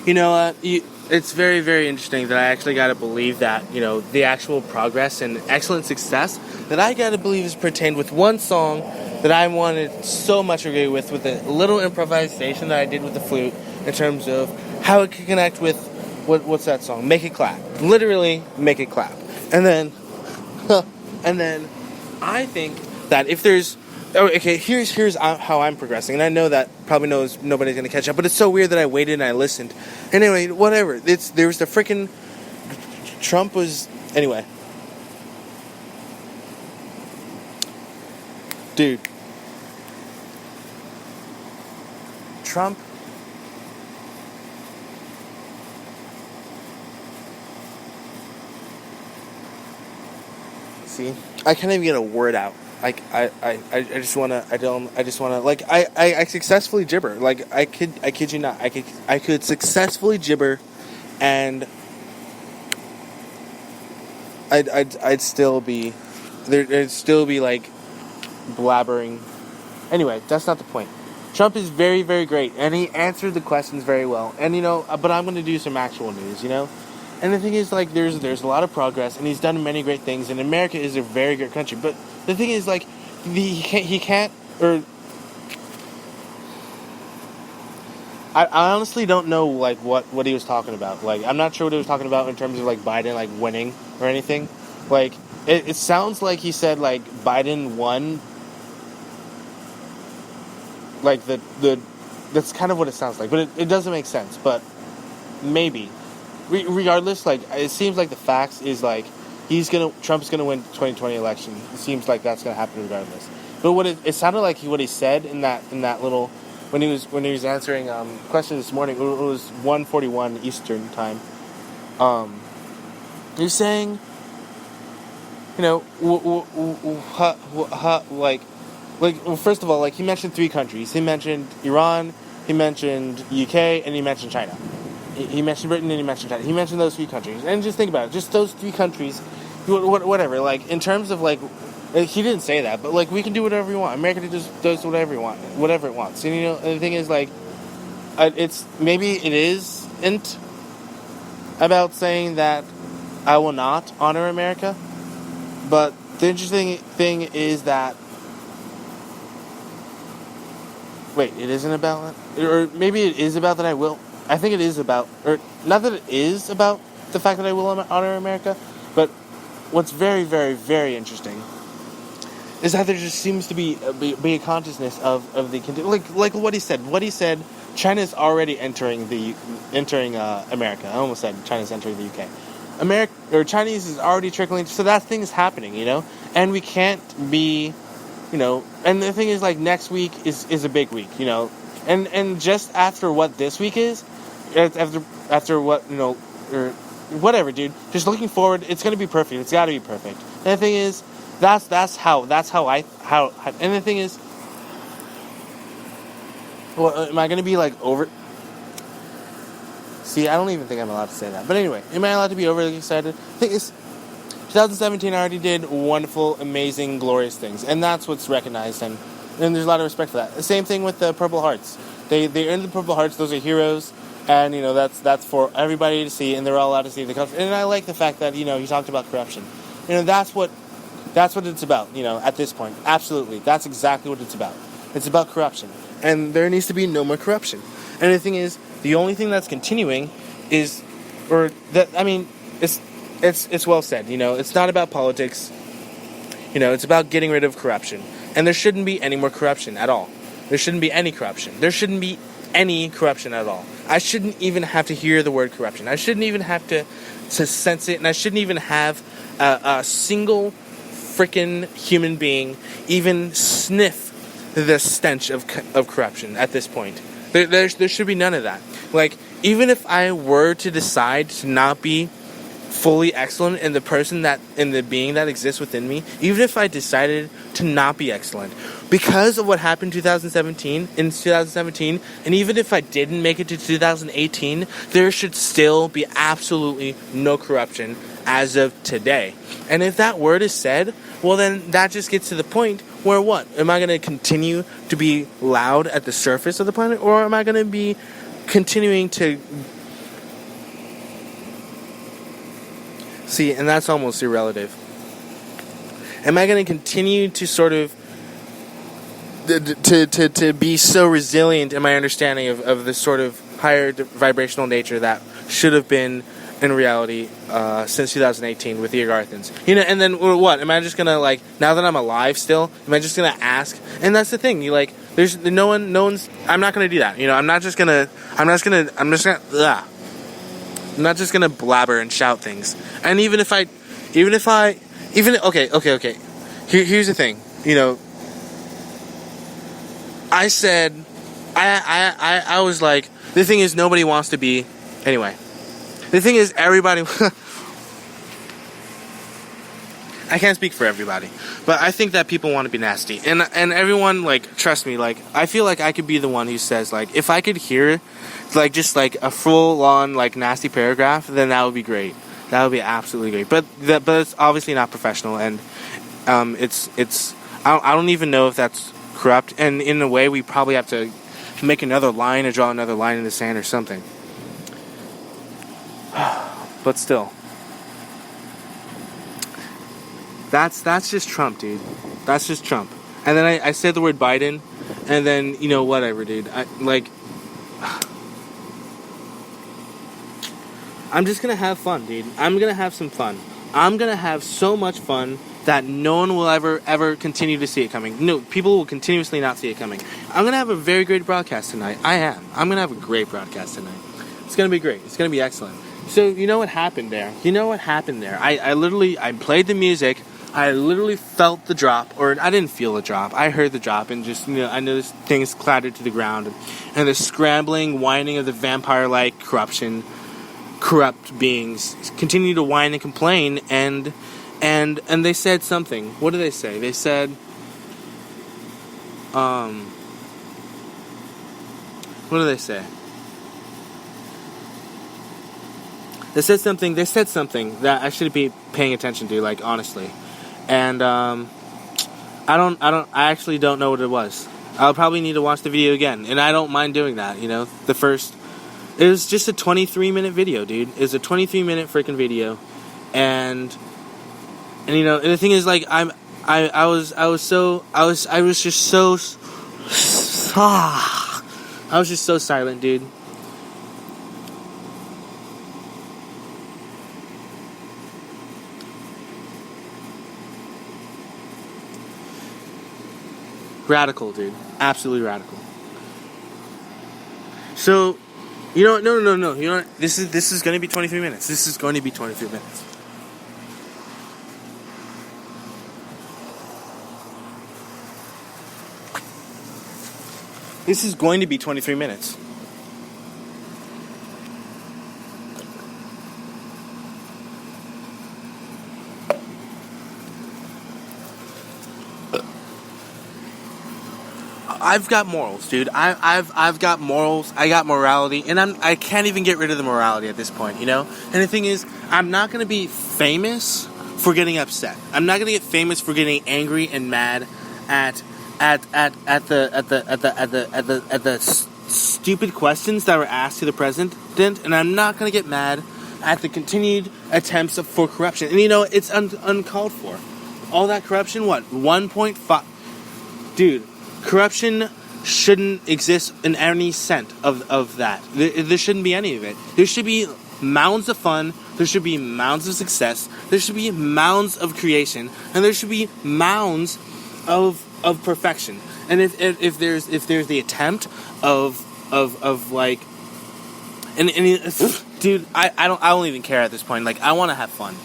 You know what? It's very, very interesting that I actually got to believe that, the actual progress and excellent success that I got to believe is pertained with one song that I wanted so much to agree with a little improvisation that I did with the flute in terms of how it could connect with, what's that song? Make It Clap. Literally, Make It Clap. And then I think that if there's... Oh, okay, here's how I'm progressing, and I know that probably nobody's gonna catch up, but it's so weird that I waited and I listened. Anyway, whatever. There was the freaking Trump was anyway. Dude, Trump. See, I can't even get a word out. Like I just wanna I successfully gibber. Like I kid you not. I could successfully gibber, and I'd still be there'd still be like blabbering. Anyway, that's not the point. Trump is very, very great, and he answered the questions very well. And but I'm gonna do some actual news. And the thing is, like, there's a lot of progress, and he's done many great things, and America is a very great country. But the thing is, like, he can't, or... I honestly don't know, like, what he was talking about. Like, I'm not sure what he was talking about in terms of, like, Biden, like, winning or anything. Like, it sounds like he said, like, Biden won. Like, that's kind of what it sounds like. But it doesn't make sense, but maybe. Regardless, like, it seems like the facts is like Trump's gonna win the 2020 election. It seems like that's gonna happen regardless. But it sounded like what he said in that little when he was answering questions this morning. It was 1:41 Eastern time. He was saying, first of all, like, he mentioned 3 countries. He mentioned Iran, he mentioned UK, and he mentioned China. He mentioned Britain and he mentioned China. He mentioned those 3 countries. And just think about it. Just those 3 countries, whatever. Like, in terms of, like, he didn't say that, but, like, we can do whatever we want. America just does whatever it wants. And, and the thing is, like, maybe it isn't about saying that I will not honor America. But the interesting thing is that... Wait, it isn't about that? Or maybe it is about that I will... I think it is about, or not that it is about the fact that I will honor America, but what's very, very, very interesting is that there just seems to be a consciousness of the like what he said. What he said, China is already entering America. I almost said China's entering the UK. Chinese is already trickling, so that thing is happening, and we can't be, and the thing is, like, next week is a big week, and just after what this week is. After what, or whatever, dude. Just looking forward, it's gonna be perfect. It's gotta be perfect. And the thing is, that's how and the thing is, well, am I gonna be like over? See, I don't even think I'm allowed to say that. But anyway, am I allowed to be overly excited? I think it's 2017 already did wonderful, amazing, glorious things, and that's what's recognized, and there's a lot of respect for that. The same thing with the Purple Hearts. They earned the Purple Hearts. Those are heroes. And, that's for everybody to see, and they're all allowed to see the country. And I like the fact that, he talked about corruption. That's what it's about, at this point. Absolutely. That's exactly what it's about. It's about corruption. And there needs to be no more corruption. And the thing is, the only thing that's continuing is, it's well said, it's not about politics. It's about getting rid of corruption. And there shouldn't be any more corruption at all. There shouldn't be any corruption. There shouldn't be any corruption at all. I shouldn't even have to hear the word corruption. I shouldn't even have to sense it, and I shouldn't even have a single freaking human being even sniff the stench of corruption at this point. There should be none of that. Like, even if I were to decide to not be fully excellent in the being that exists within me, even if I decided to not be excellent because of what happened in 2017, and even if I didn't make it to 2018, there should still be absolutely no corruption as of today. And if that word is said, well, then that just gets to the point where what? Am I going to continue to be loud at the surface of the planet, or am I going to be continuing to See, and that's almost irrelative. Am I going to continue to sort of to be so resilient in my understanding of this sort of higher vibrational nature that should have been in reality since 2018 with the Agarthans? And then what? Am I just gonna, like, now that I'm alive still, am I just gonna ask? And that's the thing. There's no one's. I'm not gonna do that. I'm not just gonna blabber and shout things. And even if I, okay. Here's the thing. I said, I was like, the thing is, nobody wants to be, anyway. The thing is, everybody, I can't speak for everybody, but I think that people want to be nasty. And everyone, like, trust me, like, I feel like I could be the one who says, like, if I could hear, like, just, like, a full-on, like, nasty paragraph, then that would be great. That would be absolutely great. But it's obviously not professional, and I don't even know if that's corrupt, and in a way we probably have to make another line or draw another line in the sand or something. But still, that's just Trump, dude. That's just Trump. And then I said the word Biden, and then whatever, dude. I'm just gonna have fun, dude. I'm gonna have some fun. I'm gonna have so much fun that no one will ever continue to see it coming. No, people will continuously not see it coming. I'm going to have a very great broadcast tonight. I'm going to have a great broadcast tonight. It's going to be great. It's going to be excellent. So, what happened there? I played the music. I literally felt the drop, or I didn't feel the drop. I heard the drop, and just, I noticed things clattered to the ground. And the scrambling, whining of the vampire-like corrupt beings continue to whine and complain, and they said something. What did they say? They said, what did they say? They said something that I should be paying attention to, like, honestly. And, I actually don't know what it was. I'll probably need to watch the video again, and I don't mind doing that, it was just a 23-minute video, dude. It was a 23-minute freaking video, and the thing is, like, I was just so silent, dude. Radical, dude. Absolutely radical. So, no. This is going to be 23 minutes. This is going to be 23 minutes. This is going to be 23 minutes. I've got morals, dude. I've got morals. I got morality, and I can't even get rid of the morality at this point, And the thing is, I'm not going to be famous for getting upset. I'm not going to get famous for getting angry and mad at the stupid questions that were asked to the president, and I'm not going to get mad at the continued attempts for corruption. And it's uncalled for. All that corruption, what? 1.5. Dude, corruption shouldn't exist in any sense of that. There shouldn't be any of it. There should be mounds of fun. There should be mounds of success. There should be mounds of creation, and there should be mounds of perfection. And if there's the attempt of like, and dude, I don't even care at this point. Like, I want to have fun.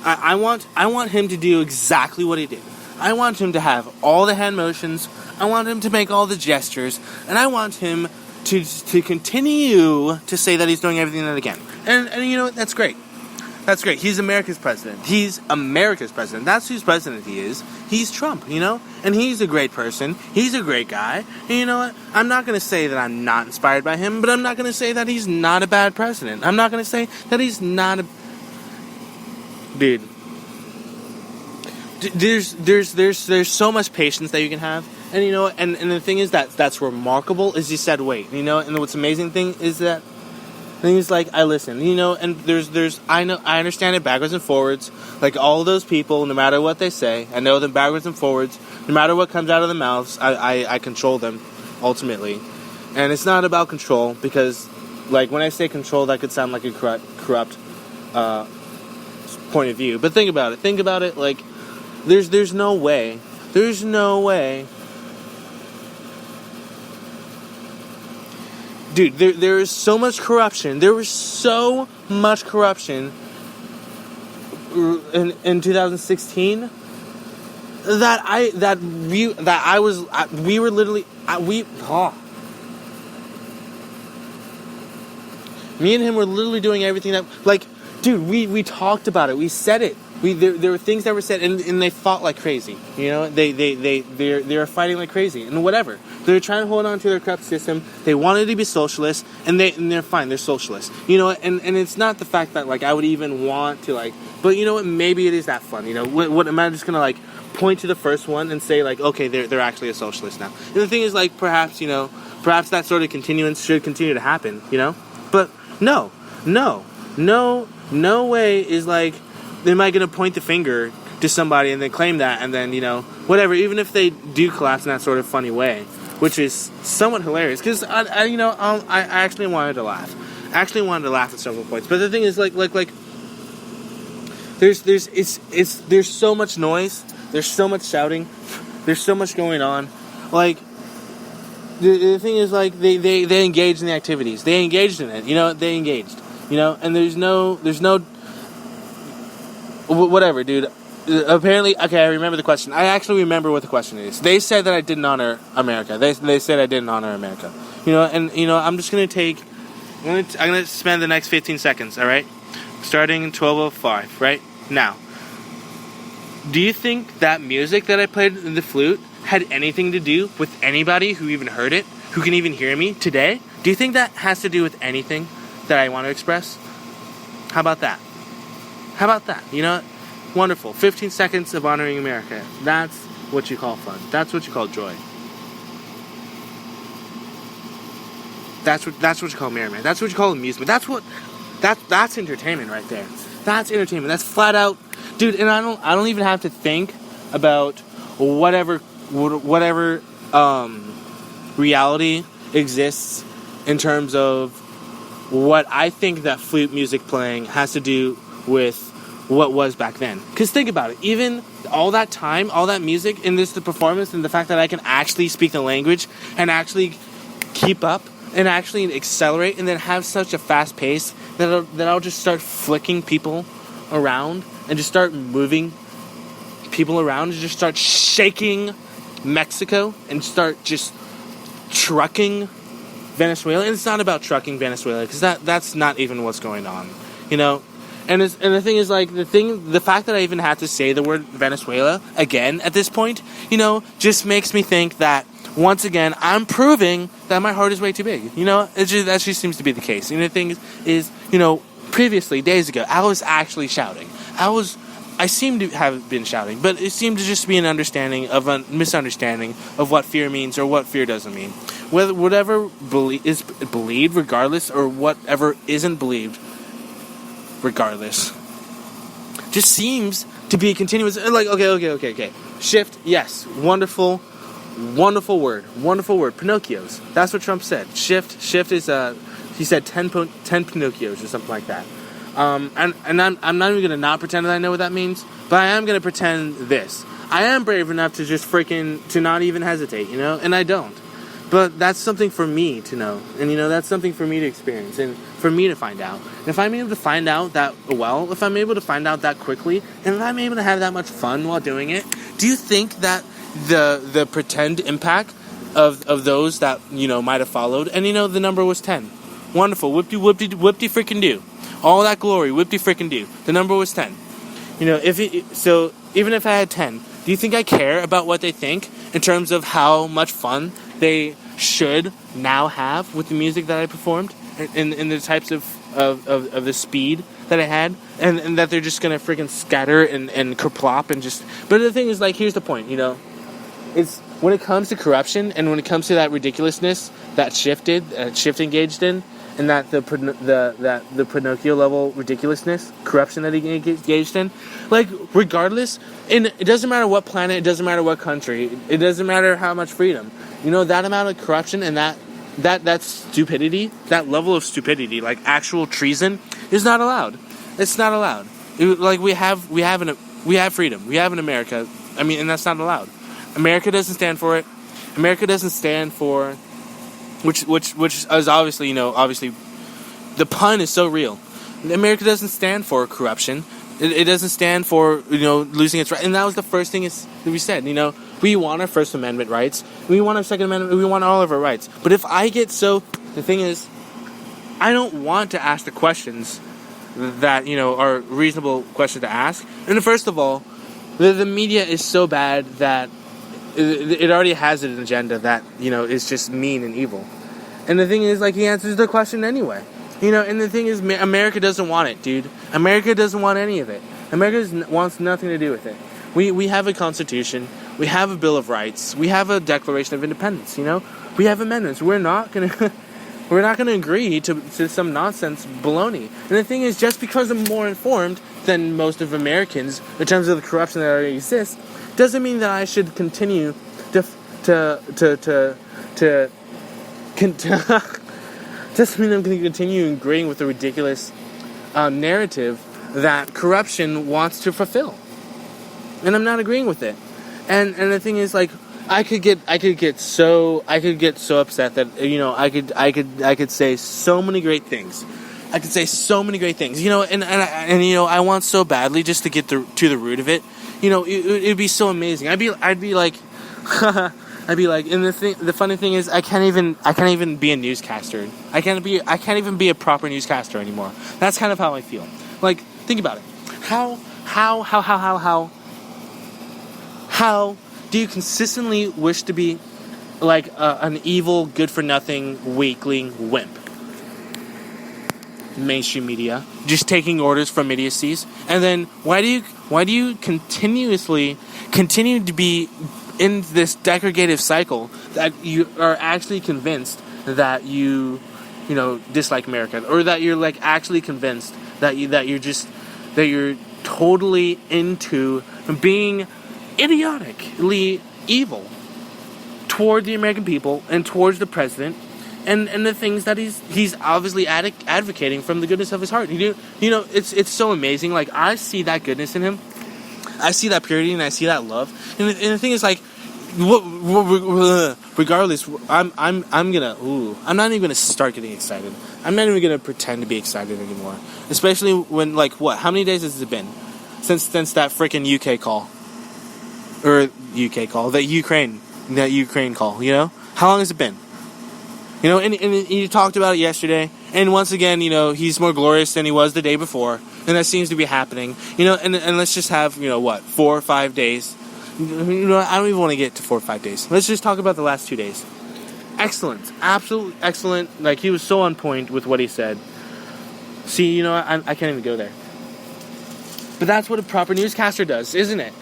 I want him to do exactly what he did. I want him to have all the hand motions. I want him to make all the gestures, and I want him to continue to say that he's doing everything that again. And that's great. That's great. He's America's president. That's whose president he is. He's Trump, And he's a great person. He's a great guy. And you know what? I'm not going to say that I'm not inspired by him, but I'm not going to say that he's not a bad president. I'm not going to say that he's not a... Dude. There's so much patience that you can have. And and the thing is that's remarkable is he said wait. And what's amazing thing is that Things like I listen, and I understand it backwards and forwards. Like all those people, no matter what they say, I know them backwards and forwards. No matter what comes out of their mouths, I control them ultimately. And it's not about control because, like when I say control, that could sound like a corrupt point of view. But think about it. Think about it. Like there's no way. There's no way. Dude, there is so much corruption. There was so much corruption in 2016 we were literally me and him were literally doing everything that, like, dude, we talked about it. We said it. There were things that were said, and they fought like crazy. They're fighting like crazy, and whatever. They're trying to hold on to their corrupt system. They wanted to be socialists, and they're fine. They're socialists. And it's not the fact that, like, I would even want to, like, but you know what? Maybe it is that fun. What am I just gonna, like, point to the first one and say, like, okay, they're actually a socialist now. And the thing is, like, perhaps that sort of continuance should continue to happen. But no way is, like, am I going to point the finger to somebody and then claim that and then, whatever, even if they do collapse in that sort of funny way, which is somewhat hilarious, because I actually wanted to laugh. I actually wanted to laugh at several points, but the thing is, like, there's so much noise, there's so much shouting, there's so much going on, like, the thing is, like, they engaged in the activities, they engaged in it, they engaged, and there's no whatever, dude. Apparently, okay, I remember the question. I actually remember what the question is. They said that I didn't honor America. They said I didn't honor America. I'm just gonna I'm gonna spend the next 15 seconds. All right, starting in 12:05. Right now, do you think that music that I played in the flute had anything to do with anybody who even heard it, who can even hear me today? Do you think that has to do with anything that I want to express? How about that? How about that? Wonderful. 15 seconds of honoring America. That's what you call fun. That's what you call joy. That's what you call merriment. That's what you call amusement. That's entertainment right there. That's entertainment. That's flat out, dude. And I don't even have to think about whatever reality exists in terms of what I think that flute music playing has to do with what was back then. Because think about it, even all that time, all that music, and the performance, and the fact that I can actually speak the language and actually keep up and actually accelerate and then have such a fast pace that I'll just start flicking people around and just start moving people around and just start shaking Mexico and start just trucking Venezuela. And it's not about trucking Venezuela, because that's not even what's going on, And the thing is, like, the fact that I even had to say the word Venezuela again at this point, just makes me think that once again I'm proving that my heart is way too big. That just seems to be the case. And the thing is, previously, days ago, I was actually shouting. I seem to have been shouting, but it seemed to just be a misunderstanding of what fear means or what fear doesn't mean. Whatever is believed, regardless, or whatever isn't believed, regardless, just seems to be a continuous, like, okay. Shift, yes, wonderful word. Pinocchios. That's what Trump said. Shift is, he said 10 Pinocchios or something like that. And I'm not even going to not pretend that I know what that means, but I am going to pretend this. I am brave enough to just to not even hesitate, and I don't. But that's something for me to know, and that's something for me to experience, and for me to find out. And if I'm able to find out that well, if I'm able to find out that quickly, and if I'm able to have that much fun while doing it, do you think that the pretend impact of those that might have followed, and the number was 10, wonderful, whoopty freaking do, all that glory, whoopty freaking do, the number was 10. So even if I had 10, do you think I care about what they think in terms of how much fun they should now have with the music that I performed and the types of the speed that I had, and that they're just gonna freaking scatter and kerplop and just. But the thing is, like, here's the point, when it comes to corruption and when it comes to that ridiculousness that shift engaged in, and that the Pinocchio level ridiculousness, corruption that he engaged in, like, regardless, and it doesn't matter what planet, it doesn't matter what country, it doesn't matter how much freedom, that amount of corruption and that stupidity, that level of stupidity, like actual treason, is not allowed. It's not allowed. We have freedom. We have in America. I mean, and that's not allowed. America doesn't stand for it. America doesn't stand for, which is obviously, obviously, the pun is so real. America doesn't stand for corruption. It doesn't stand for, losing its right. And that was the first thing that we said. We want our First Amendment rights. We want our Second Amendment. We want all of our rights. But if I get the thing is, I don't want to ask the questions that, are reasonable questions to ask. And first of all, the media is so bad that it already has an agenda that, is just mean and evil. And the thing is, like, he answers the question anyway. And the thing is, America doesn't want it, dude. America doesn't want any of it. America wants nothing to do with it. We have a Constitution. We have a Bill of Rights. We have a Declaration of Independence, We have amendments. We're not gonna agree to some nonsense baloney. And the thing is, just because I'm more informed than most of Americans in terms of the corruption that already exists, doesn't mean that I should continue doesn't mean I'm going to continue agreeing with the ridiculous narrative that corruption wants to fulfill. And I'm not agreeing with it. And the thing is, like, I could get so upset that I could say so many great things. I could say so many great things. And I want so badly just to get to the root of it. It'd be so amazing. I'd be like I'd be like, and the funny thing is, I can't even be a newscaster. I can't even be a proper newscaster anymore. That's kind of how I feel. Like, think about it. How do you consistently wish to be like an evil, good-for-nothing, weakling wimp? Mainstream media, just taking orders from idiocies, and then why do you continue to be in this degradative cycle that you are actually convinced that you dislike America, or that you're like actually convinced that you're totally into being idiotically evil toward the American people and towards the president and the things that he's obviously advocating from the goodness of his heart. It's so amazing. Like, I see that goodness in him. I see that purity and I see that love. And the thing is, like, regardless, I'm not even gonna start getting excited. I'm not even gonna pretend to be excited anymore. Especially when, like, how many days has it been since that freaking UK call, that Ukraine call? How long has it been? And you talked about it yesterday, and once again, he's more glorious than he was the day before, and that seems to be happening. And let's just have 4 or 5 days. I don't even want to get to 4 or 5 days. Let's just talk about the last 2 days. Excellent, absolutely excellent. Like, he was so on point with what he said. See, I can't even go there. But that's what a proper newscaster does, isn't it?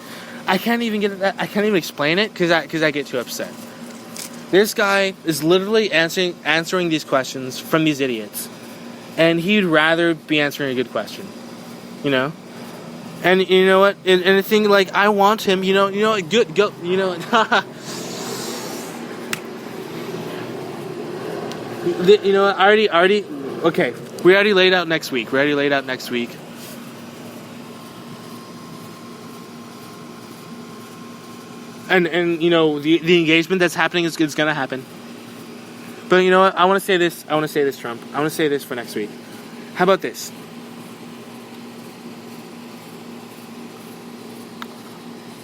I can't even explain it because I get too upset. This guy is literally answering these questions from these idiots, and he'd rather be answering a good question, And you know what? And the thing, like, I want him, good, go, okay. We already laid out next week. And the engagement that's happening is going to happen. But you know what? I want to say this, Trump. I want to say this for next week. How about this?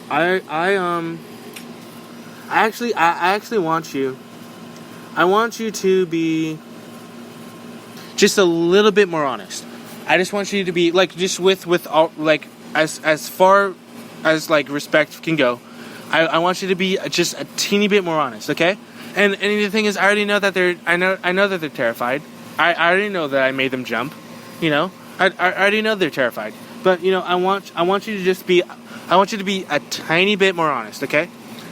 I actually want you. I want you to be just a little bit more honest. I just want you to be, like, just with all, like, as far as, like, respect can go. I want you to be just a teeny bit more honest, okay? And the thing is, I already know that they're terrified. I already know that I made them jump. I already know they're terrified. But I want you to be a tiny bit more honest, okay?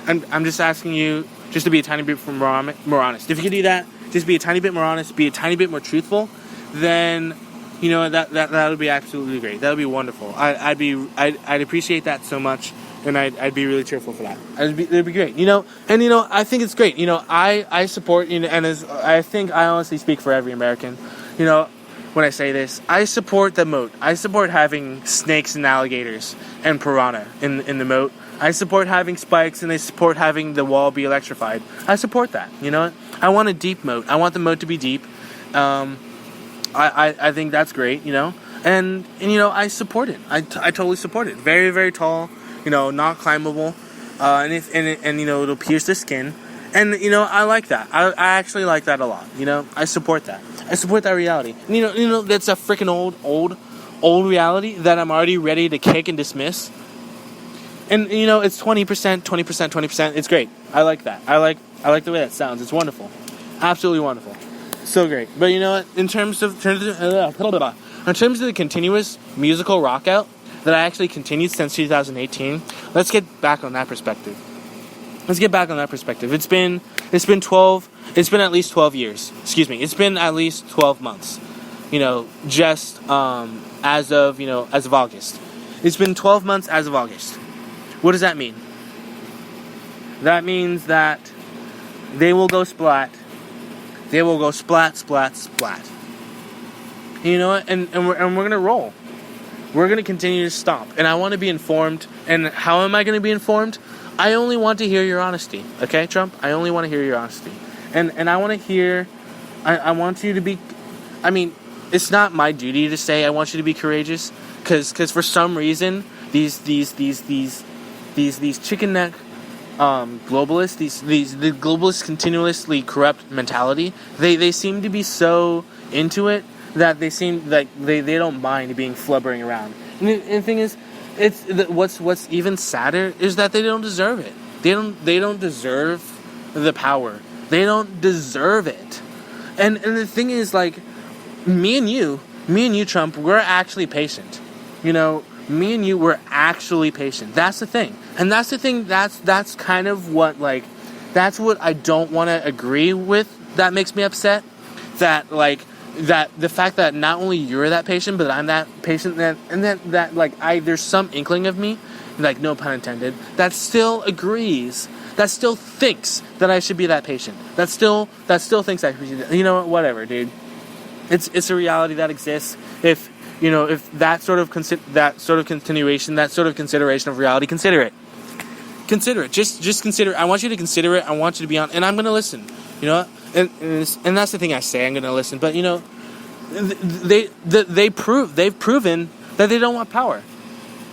I'm just asking you just to be a tiny bit more honest. If you could do that, just be a tiny bit more honest, be a tiny bit more truthful, then that would be absolutely great. That would be wonderful. I'd appreciate that so much, and I'd be really cheerful for that. It'd be great. I think it's great. I support, and as I think I honestly speak for every American, when I say this, I support the moat. I support having snakes and alligators and piranha in the moat. I support having spikes, and I support having the wall be electrified. I support that. I want a deep moat. I want the moat to be deep. I think that's great. And I support it. I totally support it. Very, very tall. Not climbable. And it'll pierce the skin. And I like that. I actually like that a lot. I support that. I support that reality. And, that's a freaking old reality that I'm already ready to kick and dismiss. And it's 20%, 20%, 20%. It's great. I like that. I like the way that sounds. It's wonderful. Absolutely wonderful. So great. But in terms of the continuous musical rock out that I actually continued since 2018, let's get back on that perspective. It's been at least 12 years. Excuse me. It's been at least 12 months. Just as of August. It's been 12 months as of August. What does that mean? That means that they will go splat. They will go splat, splat, splat. You know what? And we're gonna roll. We're gonna continue to stomp. And I want to be informed. And how am I gonna be informed? I only want to hear your honesty. Okay, Trump? I only want to hear your honesty. And I want to hear. I want you to be. I mean, it's not my duty to say I want you to be courageous, because for some reason these chicken neck globalists, the globalists continuously corrupt mentality, they seem to be so into it that they seem like they don't mind being flubbering around. And the thing is, what's even sadder is that they don't deserve it. They don't deserve the power. They don't deserve it. And the thing is, like, me and you, Trump, we're actually patient. Me and you were actually patient. That's the thing. And that's the thing, that's kind of what, like, that's what I don't want to agree with. That makes me upset. That the fact that not only you're that patient, but I'm that patient, and that there's some inkling of me, like, no pun intended, that still agrees, that still thinks that I should be that patient. That still thinks I should be, whatever, dude. It's a reality that exists. If that sort of continuation, that sort of consideration of reality, consider it. Just consider it. I want you to consider it. I want you to be on, and I'm going to listen. And that's the thing I say. I'm going to listen. But they've proven that they don't want power.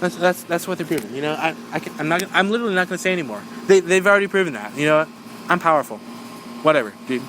That's what they're proving. I'm literally not going to say anymore. They've already proven that. I'm powerful. Whatever, dude.